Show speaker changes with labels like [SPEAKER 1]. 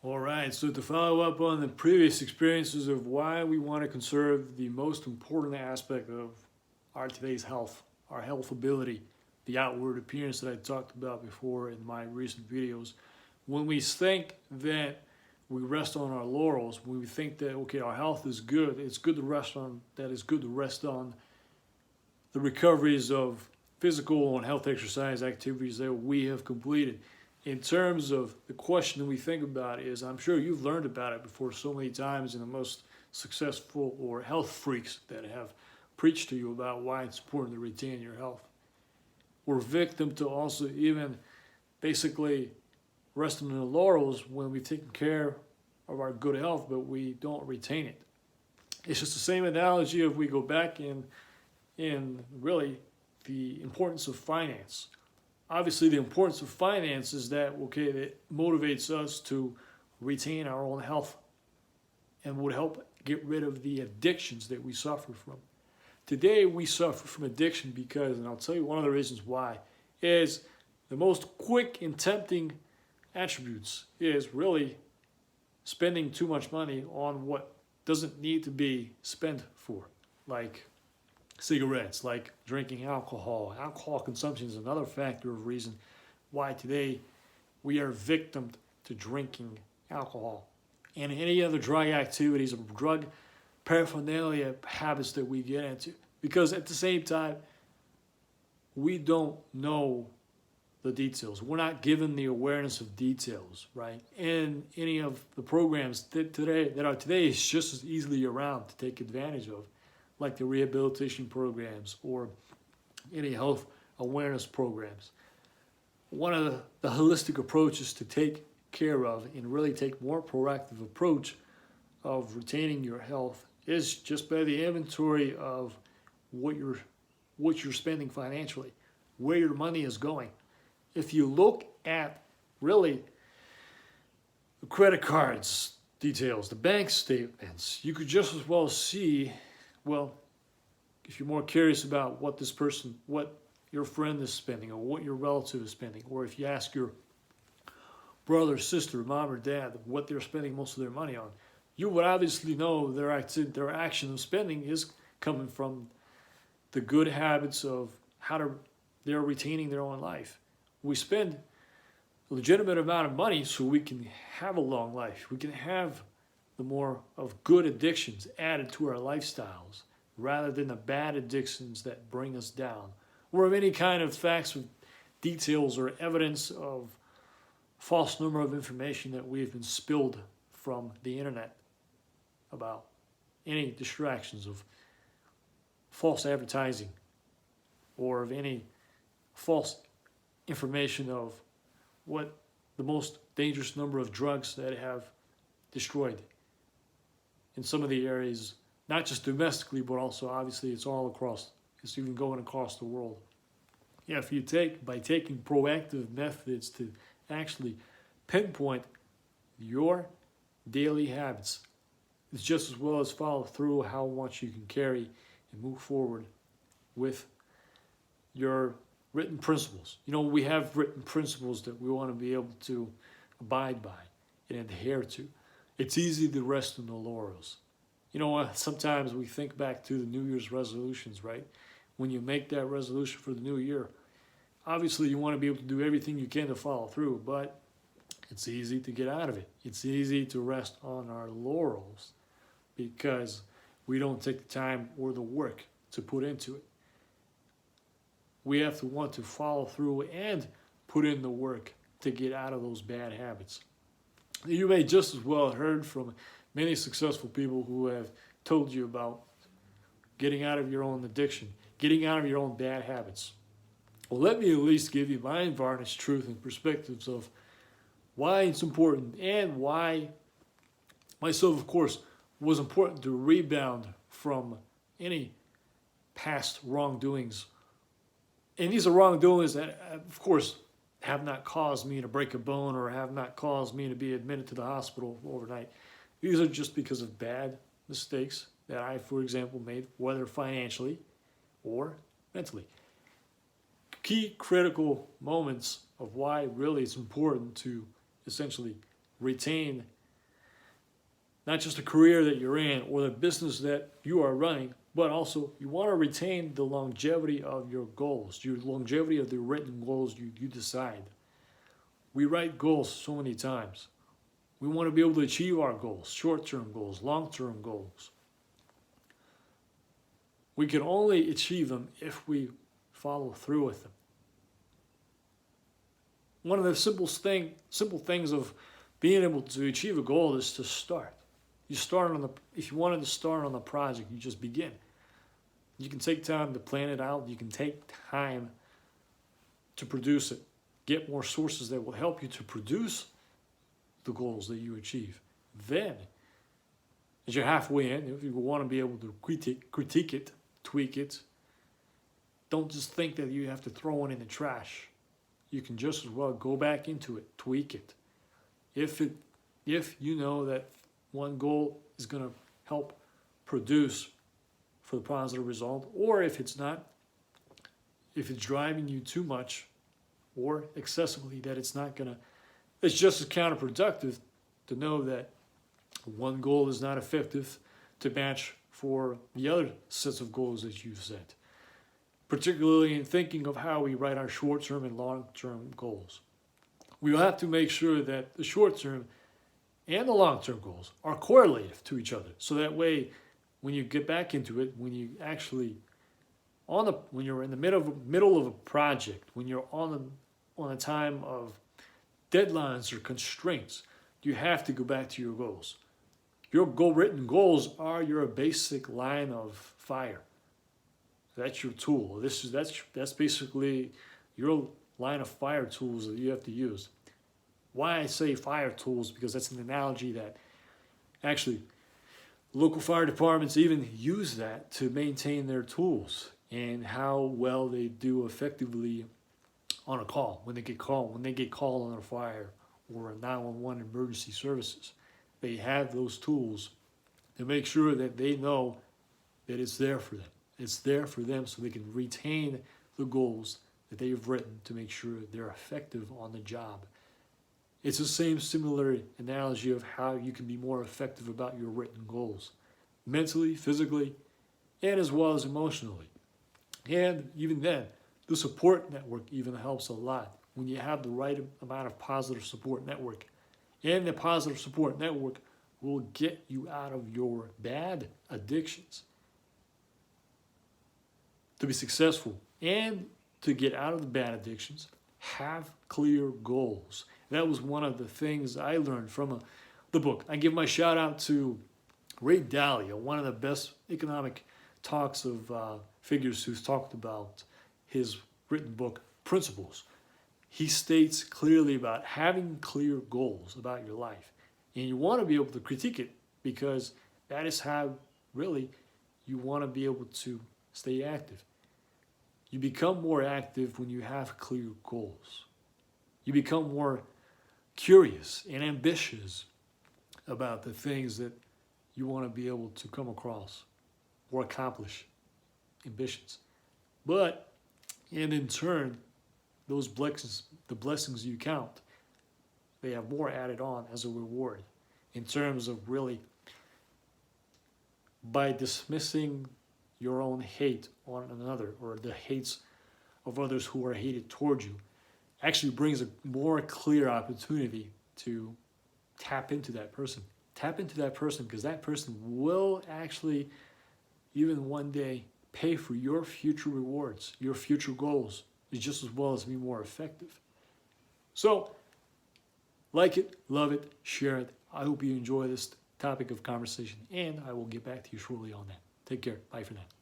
[SPEAKER 1] All right, so to follow up on the previous experiences of why we want to conserve the most important aspect of our today's health, our health ability, the outward appearance that I talked about before in my recent videos. When we think that we rest on our laurels, when we think that, okay, our health is good, it's good to rest on, that is good to rest on the recoveries of physical and health exercise activities that we have completed. In terms of the question we think about is, I'm sure you've learned about it before so many times in the most successful or health freaks that have preached to you about why it's important to retain your health. We're victim to also even basically resting on the laurels when we've taken care of our good health, but we don't retain it. It's just the same analogy if we go back in really the importance of finance. Obviously, the importance of finance is that, okay, that motivates us to retain our own health and would help get rid of the addictions that we suffer from. Today, we suffer from addiction because, and I'll tell you one of the reasons why, is the most quick and tempting attributes is really spending too much money on what doesn't need to be spent for, like cigarettes, like drinking alcohol. Alcohol consumption is another factor of reason why today we are victim to drinking alcohol and any other drug activities or drug paraphernalia habits that we get into. Because at the same time, we don't know the details. We're not given the awareness of details, right? And any of the programs that are today is just as easily around to take advantage of, like the rehabilitation programs or any health awareness programs. One of the holistic approaches to take care of and really take more proactive approach of retaining your health is just by the inventory of what you're spending financially, where your money is going. If you look at really the credit cards details, the bank statements, you could just as well see, well, if you're more curious about what this person, what your friend is spending or what your relative is spending, or if you ask your brother, sister, mom, or dad what they're spending most of their money on, you would obviously know their action of spending is coming from the good habits of they're retaining their own life. We spend a legitimate amount of money so we can have a long life. We can have the more of good addictions added to our lifestyles rather than the bad addictions that bring us down, or of any kind of facts or details or evidence of false number of information that we've been spilled from the internet about any distractions of false advertising or of any false information of what the most dangerous number of drugs that have destroyed in some of the areas, not just domestically, but also obviously it's all across, it's even going across the world. Yeah, if you by taking proactive methods to actually pinpoint your daily habits, it's just as well as follow through how much you can carry and move forward with your written principles. You know, we have written principles that we want to be able to abide by and adhere to. It's easy to rest on the laurels. You know, sometimes we think back to the New Year's resolutions, right? When you make that resolution for the new year, obviously you want to be able to do everything you can to follow through, but it's easy to get out of it. It's easy to rest on our laurels because we don't take the time or the work to put into it. We have to want to follow through and put in the work to get out of those bad habits. You may just as well have heard from many successful people who have told you about getting out of your own addiction, getting out of your own bad habits. Well, let me at least give you my unvarnished truth and perspectives of why it's important and why myself, of course, was important to rebound from any past wrongdoings. And these are wrongdoings that, of course, have not caused me to break a bone or have not caused me to be admitted to the hospital overnight. These are just because of bad mistakes that I, for example, made, whether financially or mentally. Key critical moments of why really it's important to essentially retain not just the career that you're in or the business that you are running, but also you want to retain the longevity of your goals, your longevity of the written goals you decide. We write goals so many times. We want to be able to achieve our goals, short-term goals, long-term goals. We can only achieve them if we follow through with them. One of the simple things of being able to achieve a goal is to start. If you wanted to start on the project, you just begin. You can take time to plan it out. You can take time to produce it. Get more sources that will help you to produce the goals that you achieve. Then, as you're halfway in, if you want to be able to critique it, tweak it, don't just think that you have to throw it in the trash. You can just as well go back into it, tweak it. If you know that one goal is going to help produce for the positive result, or if it's not, if it's driving you too much or excessively, that it's just as counterproductive to know that one goal is not effective to match for the other sets of goals that you've set, particularly in thinking of how we write our short-term and long-term goals. We will have to make sure that the short-term and the long-term goals are correlative to each other. So that way, when you get back into it, when you actually when you're in the middle of a project, when you're on a time of deadlines or constraints, you have to go back to your goals. Your written goals are your basic line of fire. That's your tool. That's basically your line of fire tools that you have to use. Why I say fire tools, because that's an analogy that actually local fire departments even use that to maintain their tools and how well they do effectively on a call, when they get called on a fire or a 911 emergency services. They have those tools to make sure that they know that it's there for them. It's there for them so they can retain the goals that they've written to make sure they're effective on the job. It's the same similar analogy of how you can be more effective about your written goals, mentally, physically, and as well as emotionally. And even then, the support network even helps a lot when you have the right amount of positive support network. And the positive support network will get you out of your bad addictions. To be successful and to get out of the bad addictions, have clear goals. That was one of the things I learned from the book. I give my shout out to Ray Dalio, one of the best economic talks of figures who's talked about his written book, Principles. He states clearly about having clear goals about your life. And you want to be able to critique it because that is how really you want to be able to stay active. You become more active when you have clear goals. You become more curious and ambitious about the things that you want to be able to come across or accomplish, ambitions. But, and in turn, those blessings, the blessings you count, they have more added on as a reward in terms of really, by dismissing your own hate on another or the hates of others who are hated towards you, actually brings a more clear opportunity to tap into that person. Tap into that person because that person will actually, even one day, pay for your future rewards, your future goals, just as well as be more effective. So, like it, love it, share it. I hope you enjoy this topic of conversation, and I will get back to you shortly on that. Take care. Bye for now.